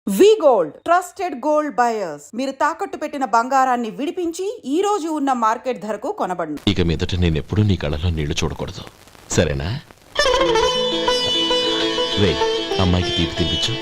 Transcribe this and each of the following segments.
వి gold trusted gold buyers మీరు తాకట్టు పెట్టిన బంగారాన్ని విడిపించి ఈ రోజు ఉన్న మార్కెట్ ధరకు కొనబడును. ఇక మీదట నేను ఎప్పుడూ నీ కళ్ళలో నీళ్లు చూడకూడదు, సరేనా? రే, అమ్మాయికి తీపి తినిపించు.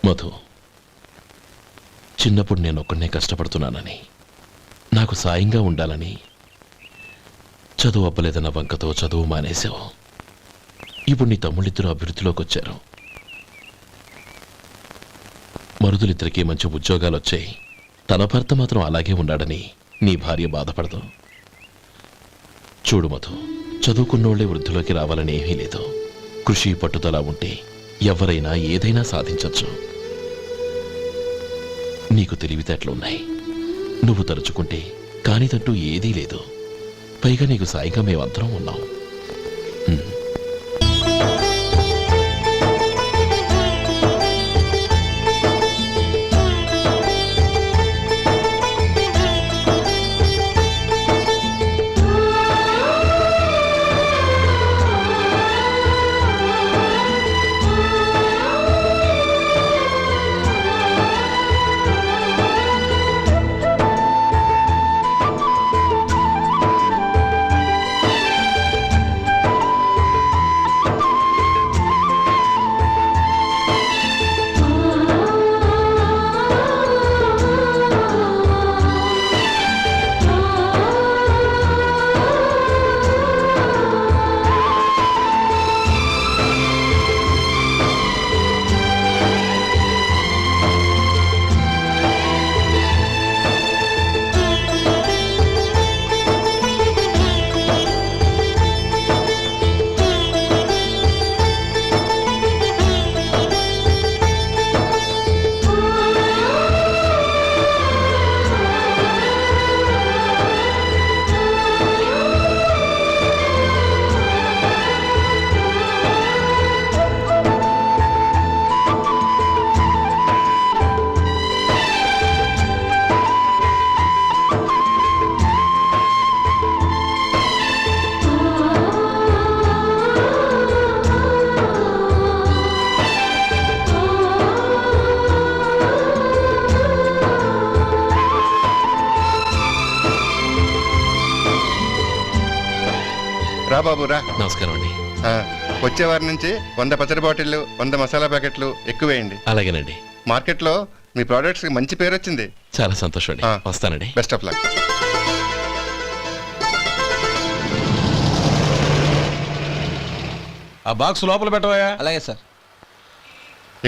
మధు, చిన్నప్పుడు నేను ఒక్కడనే కష్టపడుతున్నానని, నాకు సాయంగా ఉండాలని చదువు అవ్వలేదన్న వంకతో చదువు మానేశావు. ఇప్పుడు నీ తమ్ముళ్ళిద్దరూ అభివృద్ధిలోకి వచ్చారు. మరుదులిద్దరికీ మంచి ఉద్యోగాలు వచ్చాయి. తన భర్త మాత్రం అలాగే ఉన్నాడని నీ భార్య బాధపడదు. చూడు మధు, చదువుకున్నోళ్లే వృద్ధిలోకి రావాలని ఏమీ లేదు. కృషి పట్టుదల ఉంటే ఎవరైనా ఏదైనా సాధించవచ్చు. నీకు తెలివితేటలున్నాయి. నువ్వు తలుచుకుంటే కానిదంటూ ఏదీ లేదు. పైగా నీకు సాయిగా మేమందరం ఉన్నాం. రా బాబు రా. నమస్కారం అండి. వచ్చే వారి నుంచి 100 పచ్చడి బాటిళ్లు 100 మసాలా ప్యాకెట్లు ఎక్కువేయండి. అలాగేనండి. మార్కెట్లో మీ ప్రోడక్ట్స్ మంచి పేరు వచ్చింది. చాలా సంతోషం అండి. వస్తానండి. Best of luck. ఆ బాక్స్ లోపల పెట్టవా? అలాగే సార్.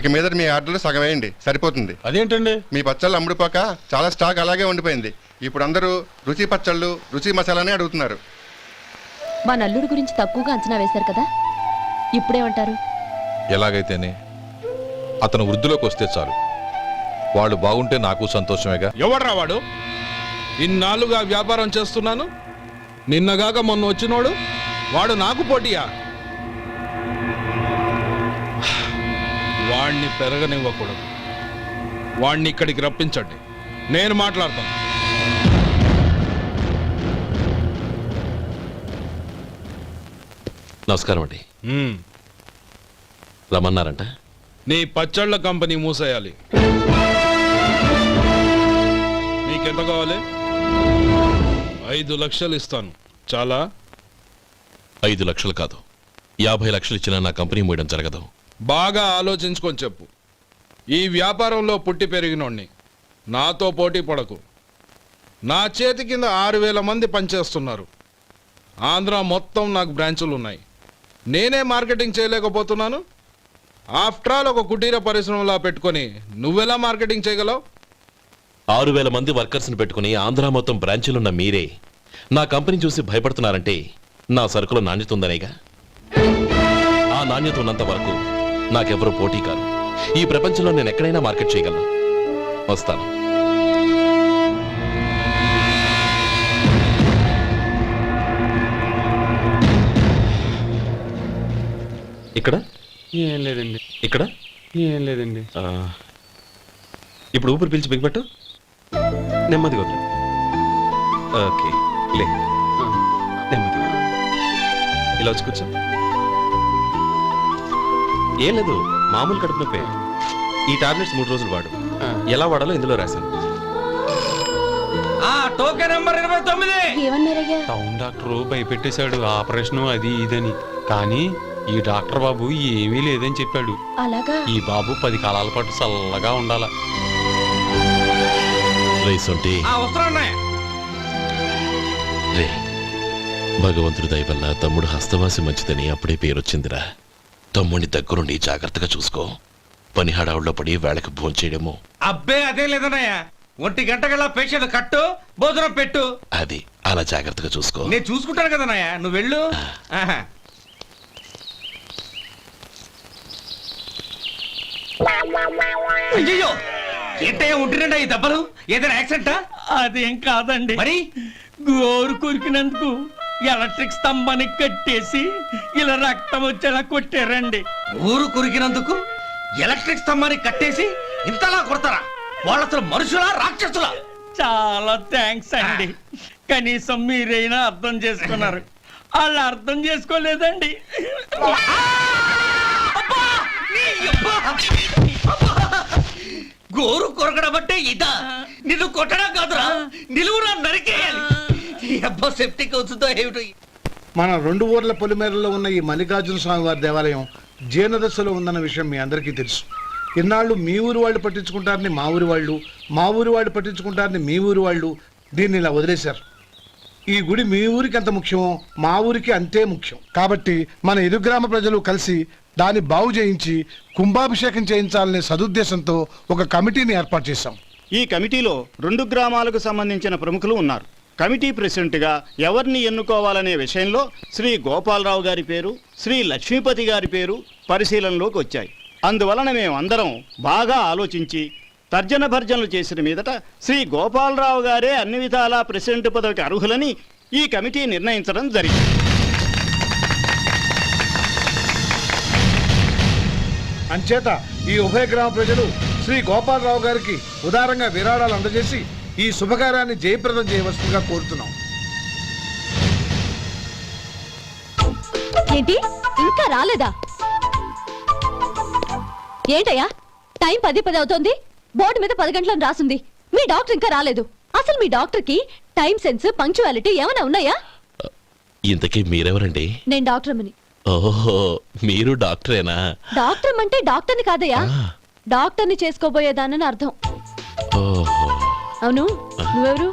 ఇక మీద మీ ఆర్డర్లు సగం వేయండి, సరిపోతుంది. అదేంటండి? మీ పచ్చళ్ళు అమ్ముడుపోక చాలా స్టాక్ అలాగే ఉండిపోయింది. ఇప్పుడు అందరూ రుచి పచ్చళ్ళు రుచి మసాలానే అడుగుతున్నారు. మా నల్లుడి గురించి తక్కువగా అంచనా వేశారు కదా, ఇప్పుడేమంటారు? ఎలాగైతేనే అతను వృద్ధిలోకి వస్తే చాలు. వాడు బాగుంటే నాకు సంతోషమేగా. ఎవడ్రా వాడు? ఇన్నాళ్ళుగా వ్యాపారం చేస్తున్నాను, నిన్నగాక మొన్న వచ్చినోడు వాడు నాకు పోటీయా? వాణ్ణి పెరగనివ్వకూడదు. వాణ్ణి ఇక్కడికి రప్పించండి, నేను మాట్లాడతాను. నమస్కారం అండి. రమ్మన్నారంట? నీ పచ్చళ్ళ కంపెనీ మూసేయాలి. నీకెంత కావాలి? 5 లక్షలు ఇస్తాను. చాలా? 5 లక్షలు కాదు, 50 లక్షలు ఇచ్చినా నా కంపెనీ మూయడం జరగదు. బాగా ఆలోచించుకొని చెప్పు. ఈ వ్యాపారంలో పుట్టి పెరిగినోడ్ని, నాతో పోటీ పడకు. నా చేతి కింద 6,000 మంది పనిచేస్తున్నారు. ఆంధ్ర మొత్తం నాకు బ్రాంచులు ఉన్నాయి. నేనే మార్కెటింగ్ చేయలేకపోతున్నాను. ఆఫ్టర్ ఆల్ ఒక కుటీర పరిశ్రమలా పెట్టుకొని నువ్వెలా మార్కెటింగ్ చేయగలవు? 6,000 మంది వర్కర్స్ని పెట్టుకుని ఆంధ్ర మొత్తం బ్రాంచీలున్న మీరే నా కంపెనీ చూసి భయపడుతున్నారంటే నా సరుకుల నాణ్యత ఉందనేగా. ఆ నాణ్యత ఉన్నంత వరకు నాకెవరూ పోటీ కాదు. ఈ ప్రపంచంలో నేను ఎక్కడైనా మార్కెట్ చేయగలను. వస్తాను. ఇక్కడ ఏం లేదండి. ఇక్కడ ఏం లేదండి. ఇప్పుడు ఊపిరి పీల్చి బిగ్బట్టు నెమ్మదిగా వదిలి. ఓకే లే, నెమ్మదిగా ఇలా వచ్చి కూర్చో. ఏం లేదు, మామూలు కడుపు నొప్పే. ఈ టాబ్లెట్స్ 3 రోజులు వాడు. ఎలా వాడాలో ఇందులో రాశాను. Token number 29. ఏమన్నారయ్యా? టౌన్ డాక్టర్ భయపెట్టేశాడు, ఆపరేషన్ అది ఇదని. కానీ ఈ డాక్టర్ బాబు ఏమీ లేదని చెప్పాడు. అలాగా? ఈ బాబు 10 కాలాల పాటు చల్లగా ఉండాల. రైసొంటి రే, భగవంతుడి దయ వల్ల తమ్ముడు హస్తవాసి మంచిదని అప్పుడే పేరొచ్చిందిరా. తమ్ముడిని దగ్గరుండి జాగ్రత్తగా చూసుకో. పని హడావుల్లో పడి వేళకి భోంచేయడము. అబ్బే అదే లేదన్నయ్యా. 1 గంటకల్లా పేషెంట్ కట్టు, భోజనం పెట్టు. అది అలా జాగ్రత్తగా చూసుకో. నేను చూసుకుంటాను కదన్నయ్యా, నువ్వు వెళ్ళు. ఆహా. అయ్యో, ఏంటయ్యా ఉంటున్నాడా ఈ దెబ్బలు? ఏదైనా యాక్సిడెంటా? అదేం కాదండి, మరి గోరు కొరికినందుకు ఎలక్ట్రిక్ స్తంభానికి కట్టేసి ఇలా రక్తం వచ్చేలా కొట్టారండి. ఊరు కురికినందుకు ఎలక్ట్రిక్ స్తంభాన్ని కట్టేసి ఇంతలా కొడతారా? వాళ్ళు అసలు మనుషులా రాక్షసులా? చాలా థ్యాంక్స్ అండి, కనీసం మీరైనా అర్థం చేసుకున్నారు. వాళ్ళు అర్థం చేసుకోలేదండి. గోరు కొరకడం అంటే ఇదా? నిన్ను కొట్టడం కాదురా, నిలువురా నరికేయాలి. ఈ అబ్బా సెప్టిక్ అవుతుందో ఏమిటో. మన 2 ఊర్ల పొలిమేరలో ఉన్న ఈ మల్లికార్జున స్వామి వారి దేవాలయం జీర్ణదశలో ఉందన్న విషయం మీ అందరికీ తెలుసు. ఇన్నాళ్ళు మీ ఊరు వాళ్ళు పట్టించుకుంటారని మా ఊరి వాళ్ళు, మా ఊరి వాళ్ళు పట్టించుకుంటారని మీ ఊరి వాళ్ళు దీన్ని ఇలా వదిలేశారు. ఈ గుడి మీ ఊరికి ఎంత ముఖ్యమో మా ఊరికి అంతే ముఖ్యం. కాబట్టి మన ఇరు గ్రామ ప్రజలు కలిసి దాన్ని బాగు చేయించి కుంభాభిషేకం చేయించాలనే సదుద్దేశంతో ఒక కమిటీని ఏర్పాటు చేశాం. ఈ కమిటీలో 2 గ్రామాలకు సంబంధించిన ప్రముఖులు ఉన్నారు. కమిటీ ప్రెసిడెంట్గా ఎవరిని ఎన్నుకోవాలనే విషయంలో శ్రీ గోపాలరావు గారి పేరు, శ్రీ లక్ష్మీపతి గారి పేరు పరిశీలనలోకి వచ్చాయి. అందువలన మేమందరం బాగా ఆలోచించి తర్జన భర్జనలు చేసిన మీదట శ్రీ గోపాలరావు గారే అన్ని విధాలా ప్రెసిడెంట్ పదవికి అర్హులని ఈ కమిటీ నిర్ణయించడం జరిగింది. అంచేత ఈ ఉభయ గ్రామ ప్రజలు శ్రీ గోపాలరావు గారికి ఉదారంగా విరాళాలు అందజేసి ఈ శుభకార్యాన్ని జయప్రదం చేయవలసిందిగా కోరుతున్నాం. ఏంటి ఇంకా రాలేదా? ఏంటయ్యా, టైం 10 అవుతోంది. బోర్డు మీద 10 గంటలను రాసింది. మీ డాక్టర్ ఇంకా రాలేదు. అసలు మీ డాక్టర్ కి టైం సెన్స్, పంక్చువాలిటీ ఏమైనా ఉన్నాయా? ఇంతకీ మీరెవరండి? నేను డాక్టర్ అమ్మని. ఓహో, మీరు డాక్టరేనా? డాక్టర్ అంటే డాక్టర్ని కాదయ్యా, డాక్టర్ని చేసుకోబోయేదానని అర్థం. ఓహో, అవును, నువ్వెవరు?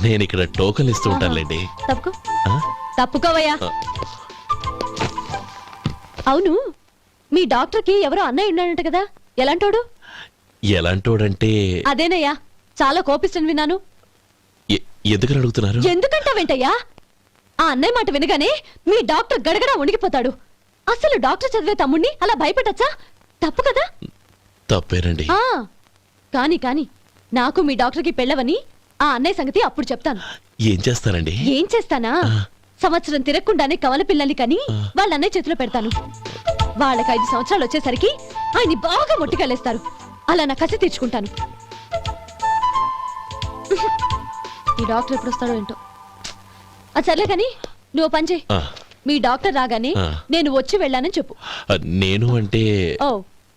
నేను ఇక్కడ టోకన్ ఇస్తూ ఉంటానులేండి. తప్పుకో, తప్పుకోవయ్యా. అవును, మీ డాక్టర్ కి ఎవరో అన్నయ్య ఉన్నాడంట కదా, ఎలాంటోడు? ఎలాంటోడంటే అదేనయ్యా, చాలా కోపిస్తని విన్నాను. ఎందుకని అడుగుతున్నారు? ఎందుకంటావేంటయ్యా? ఆ అన్నయ్య మాట వినగానే మీ డాక్టర్ గడగడా వణికిపోతాడు. అసలు డాక్టర్ చదివే తమ్ముణ్ణి అలా భయపెట్టచ్చా? తప్పు కదా? తప్పేనండి. కాని కాని నాకు మీ డాక్టర్ కి పెళ్ళవని ఆ అన్నయ్య సంగతి అప్పుడు చెప్తాను. ఏం చేస్తారండి? ఏం చేస్తానా, సంవత్సరం తిరగకుండానే కవల పిల్లల్ని కని వాళ్ళ అన్నయ్య చేతిలో పెడతాను. వాళ్ళకి 5 సంవత్సరాలు వచ్చేసరికి ఆయన్ని బాగా మొట్టికెళ్ళేస్తారు. అలా నా కసి తీర్చుకుంటాను. ఈ డాక్టర్ ఎప్పుడు వస్తాడో ఏంటో. అది సర్లే కాని నువ్వు పని చేయి. మీ డాక్టర్ రాగానే నేను వచ్చి వెళ్ళానని చెప్పు. నేను అంటే ఓ,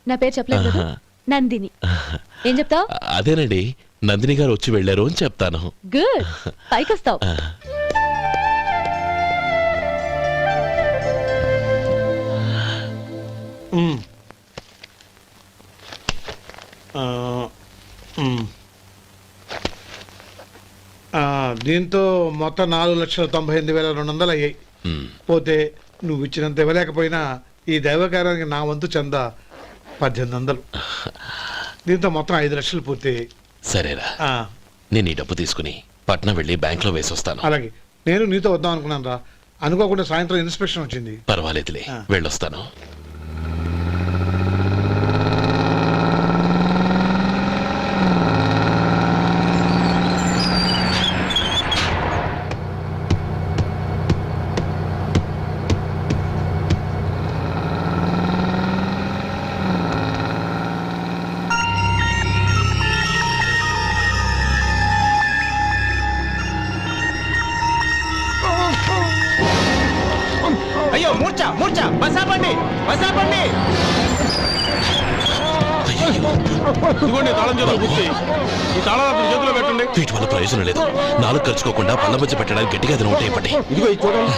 నా పేరు చెప్పలేదు కదా, నందిని. ఏం చెప్తావు? అదేనండి, నందిని గారు వచ్చి వెళ్ళారు అని చెప్తాను. గుడ్, పైకొస్తావు. దీంతో మొత్తం 4,98,200 అయ్యాయి. పోతే నువ్వు ఇచ్చినంత ఇవ్వలేకపోయినా ఈ దైవకార్యానికి నా వంతు చంద 1800. దీంతో మొత్తం 5 లక్షలు పూర్తయ్యాయి. సరేరా, నేను ఈ డబ్బు తీసుకుని పట్నం వెళ్ళి బ్యాంక్ లో వేసొస్తాను. అలాగే, నేను నీతో వద్దాం అనుకున్నాను రా, అనుకోకుండా సాయంత్రం ఇన్స్పెక్షన్ వచ్చింది. పర్వాలేదులే, వెళ్ళొస్తాను. అయ్యో మూర్ఛ మూర్ఛ బసాపండి బసాపండి. ఇదిగోండి తాళం చేతులు గుర్తి. ఈ తాళాలు చేతిలో పెట్టండి. వీటి వల్ల ప్రయోజనం లేదు. నాలుగు ఖర్చుకోకుండా పళ్ళ మధ్య పెట్టడానికి గట్టిగా ఏదైనా ఉంటే ఇవ్వండి. ఇదిగో ఇది చూడండి.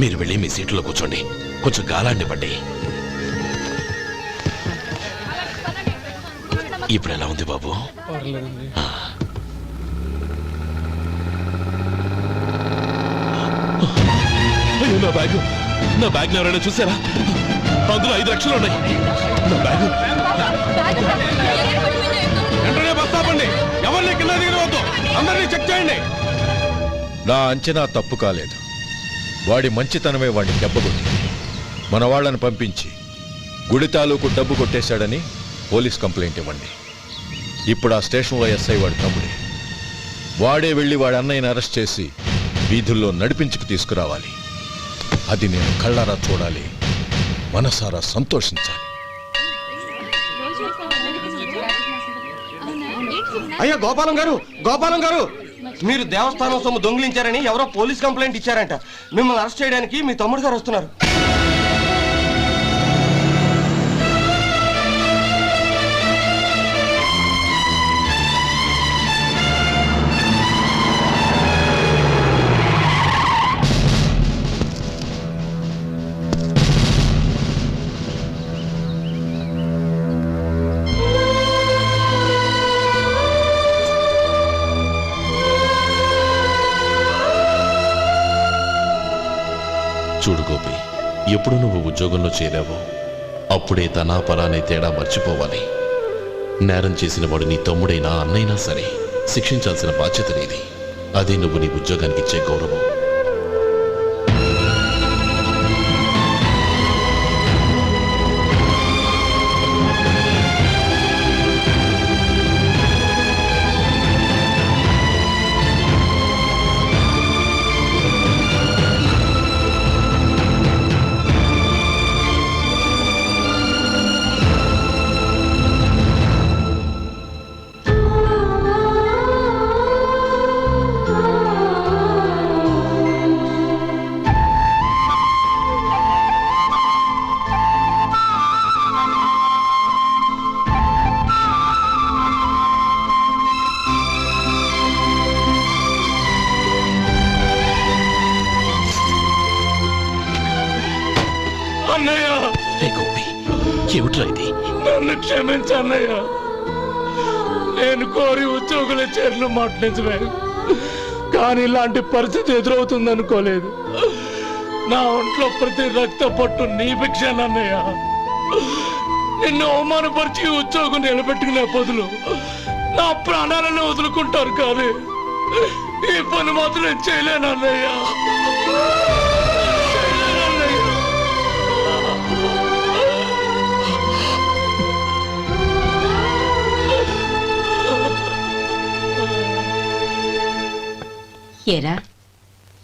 మీరు వెళ్ళి మీ సీట్లో కూర్చోండి. కొంచెం గాలాండివ్వండి. ఇప్పుడు ఎలా ఉంది బాబు? ఆ. అయ్యో, నా బ్యాగ్ ఎవరైనా చూసారా? అందులో 5 లక్షలు ఉన్నాయి. నా బ్యాగ్ వెంటనే బస్ ఆపండి. ఎవరిని కింద దిగవద్దు. అందరినీ చెక్ చేయండి. నా అంచనా తప్పు కాలేదు. వాడి మంచితనమే వాడిని దెబ్బకొట్టింది. మన వాళ్ళని పంపించి గుడి తాలూకు డబ్బు కొట్టేశాడని పోలీస్ కంప్లైంట్ ఇవ్వండి. ఇప్పుడు ఆ స్టేషన్లో ఎస్ఐ వాడి తమ్ముడే. వాడే వెళ్ళి వాడి అన్నయ్యని అరెస్ట్ చేసి వీధుల్లో నడిపించుకు తీసుకురావాలి. అది నేను కళ్ళారా చూడాలి, మనసారా సంతోషించాలి. అయ్యో గోపాలం గారు, గోపాలం గారు, మీరు దేవస్థానం సొమ్ము దొంగిలించారని ఎవరో పోలీస్ కంప్లైంట్ ఇచ్చారంట. మిమ్మల్ని అరెస్ట్ చేయడానికి మీ తమ్ముడు గారు వస్తున్నారు. చూడు గోపి, ఎప్పుడు నువ్వు ఉద్యోగంలో చేరావో అప్పుడే తనా పరానే తేడా మర్చిపోవాలి. నేరం చేసిన వాడు నీ తమ్ముడైనా అన్నైనా సరే శిక్షించాల్సిన బాధ్యత నీది. అదే నువ్వు నీ ఉద్యోగానికి ఇచ్చే గౌరవం. ఏమిట్రా ఇది? నన్ను క్షమించన్నయ్య. నేను కోరి ఉద్యోగుల చేరిన మాట నిజమే, కానీ ఇలాంటి పరిస్థితి ఎదురవుతుంది అనుకోలేదు. నా ఒంట్లో ప్రతి రక్త పట్టు నీ భిక్షనన్నయ్య. నిన్ను అవమానపరిచి ఉద్యోగం నిలబెట్టుకునే బదులు నా ప్రాణాలను వదులుకుంటారు, కానీ ఈ పని మాత్రం నేను చేయలేనన్నయ్య. ఏరా,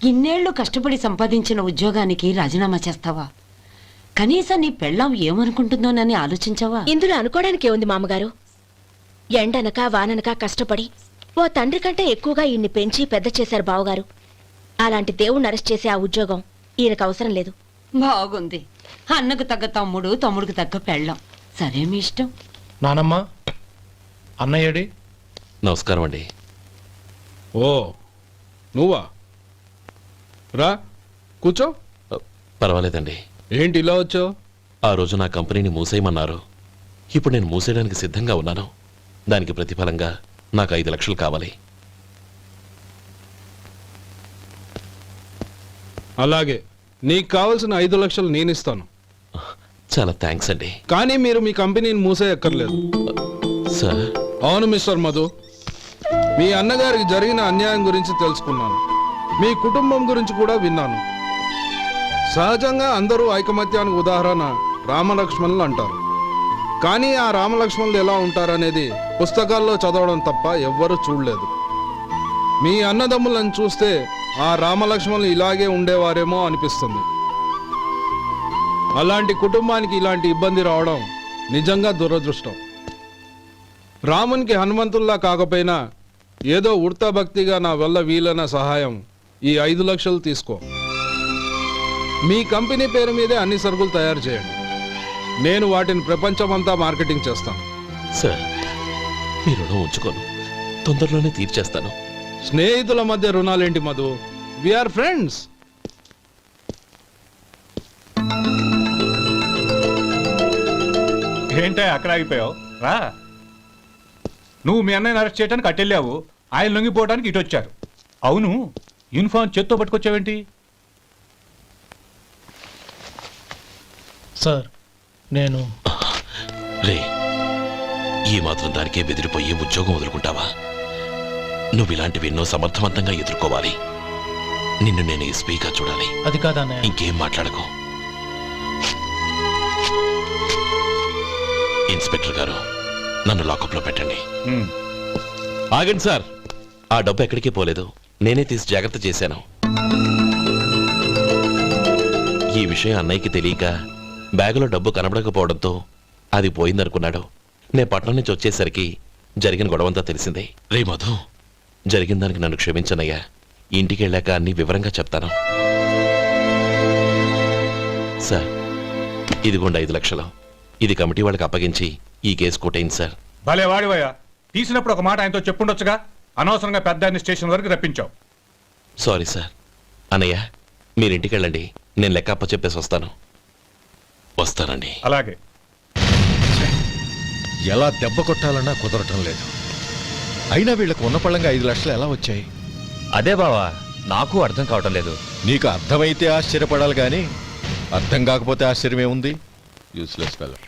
ఇన్నేళ్లు కష్టపడి సంపాదించిన ఉద్యోగానికి రాజీనామా చేస్తావా? కనీసం నీ పెళ్ళాం ఏమనుకుంటుందోనని ఆలోచించావా? ఇందులో అనుకోవడానికి ఏముంది మామగారు? ఎండనక వాననక కష్టపడి ఓ తండ్రి కంటే ఎక్కువగా ఈయన్ని పెంచి పెద్ద చేశారు బావగారు. అలాంటి దేవుణ్ణి అరెస్ట్ చేసే ఆ ఉద్యోగం ఈయనకు అవసరం లేదు. బాగుంది. అన్నకు తగ్గ తమ్ముడు, తమ్ముడికి తగ్గ పెళ్ళాం. సరే, మీ ఇష్టం. నానమ్మ, అన్నయ్యడి. నమస్కారం అండి. ఓ నువ్వా? రా కూర్చో. పర్వాలేదండి. ఏంటి ఇలా వచ్చావు? ఆ రోజు నా కంపెనీని మూసేయమన్నారు. ఇప్పుడు నేను మూసేయడానికి సిద్ధంగా ఉన్నాను. దానికి ప్రతిఫలంగా నాకు 5 లక్షలు కావాలి. అలాగే, నీకు కావాల్సిన 5 లక్షలు నేను ఇస్తాను. చాలా థ్యాంక్స్ అండి. కానీ మీరు మీ కంపెనీని మూసేయక్కర్లేదు. సార్? అవును మిస్టర్ మధు, మీ అన్నగారికి జరిగిన అన్యాయం గురించి తెలుసుకున్నాను. మీ కుటుంబం గురించి కూడా విన్నాను. సహజంగా అందరూ ఐకమత్యానికి ఉదాహరణ రామలక్ష్మణులు అంటారు. కానీ ఆ రామలక్ష్మణులు ఎలా ఉంటారనేది పుస్తకాల్లో చదవడం తప్ప ఎవ్వరూ చూడలేదు. మీ అన్నదమ్ములను చూస్తే ఆ రామలక్ష్మణులు ఇలాగే ఉండేవారేమో అనిపిస్తుంది. అలాంటి కుటుంబానికి ఇలాంటి ఇబ్బంది రావడం నిజంగా దురదృష్టం. రామునికి హనుమంతుల్లా కాకపోయినా ఏదో ఉడతాభక్తిగా నా వల్ల వీలైన సహాయం ఈ 5 లక్షలు తీసుకో. మీ కంపెనీ పేరు మీదే అన్ని సరుకులు తయారు చేయండి. నేను వాటిని ప్రపంచమంతా మార్కెటింగ్ చేస్తాను. సార్, మీ రుణం ఉంచుకోను, తొందరలోనే తీర్చేస్తాను. స్నేహితుల మధ్య రుణాలేంటి మధు? We are friends. ఏంటే అక్కడ ఆగిపోయావు? రా. నువ్వు మీ అన్నయ్యని అరెస్ట్ చేయడానికి అట్టెళ్ళావు, ఆయన లొంగిపోవడానికి ఇటు వచ్చారు. అవును, యూనిఫామ్ చేత్తో పట్టుకొచ్చావేంటి? సార్ నేను రే, ఈ మాత్రం దానికే బెదిరిపోయి ఉద్యోగం వదులుకుంటావా? నువ్వు ఇలాంటివి ఎన్నో సమర్థవంతంగా ఎదుర్కోవాలి. నిన్ను నేను ఎస్పీగా చూడాలి. అది కాదన్నయ్య. ఇంకేం మాట్లాడకు. ఇన్స్పెక్టర్ గారు, నన్ను లాకప్లో పెట్టండి. ఆగండి సార్, ఆ డబ్బు ఎక్కడికి పోలేదు, నేనే తీసి జాగ్రత్త చేశాను. ఈ విషయం అన్నయ్యకి తెలియక బ్యాగులో డబ్బు కనబడకపోవడంతో అది పోయిందనుకున్నాడు. నేను పట్నం నుంచి వచ్చేసరికి జరిగిన గొడవంతా తెలిసిందే. రే మధు, జరిగిన దానికి నన్ను క్షమించనయ్యా. ఇంటికి వెళ్ళాక అన్ని వివరంగా చెప్తాను. సార్, ఇదిగోండి 5 లక్షలు. ఇది కమిటీ వాళ్ళకి అప్పగించి ఈ కేసు కొట్టేయండి సార్. భలే వాడివయ్యా, తీసినప్పుడు ఒక మాట ఆయనతో చెప్పుండొచ్చుగా. అనవసరంగా పెద్ద ఆయన స్టేషన్ వరకు రప్పించావు. Sorry sir. అన్నయ్య, మీరింటికి వెళ్ళండి, నేను లెక్క అప్ప చెప్పేసి వస్తాను. వస్తానండి. అలాగే. ఎలా దెబ్బ కొట్టాలన్నా కుదరటం లేదు. అయినా వీళ్ళకు ఉన్న పళ్ళంగా 5 లక్షలు ఎలా వచ్చాయి? అదే బావా, నాకు అర్థం కావటం లేదు. నీకు అర్థమైతే ఆశ్చర్యపడాలి కానీ అర్థం కాకపోతే ఆశ్చర్యమేముంది? Useless fellow.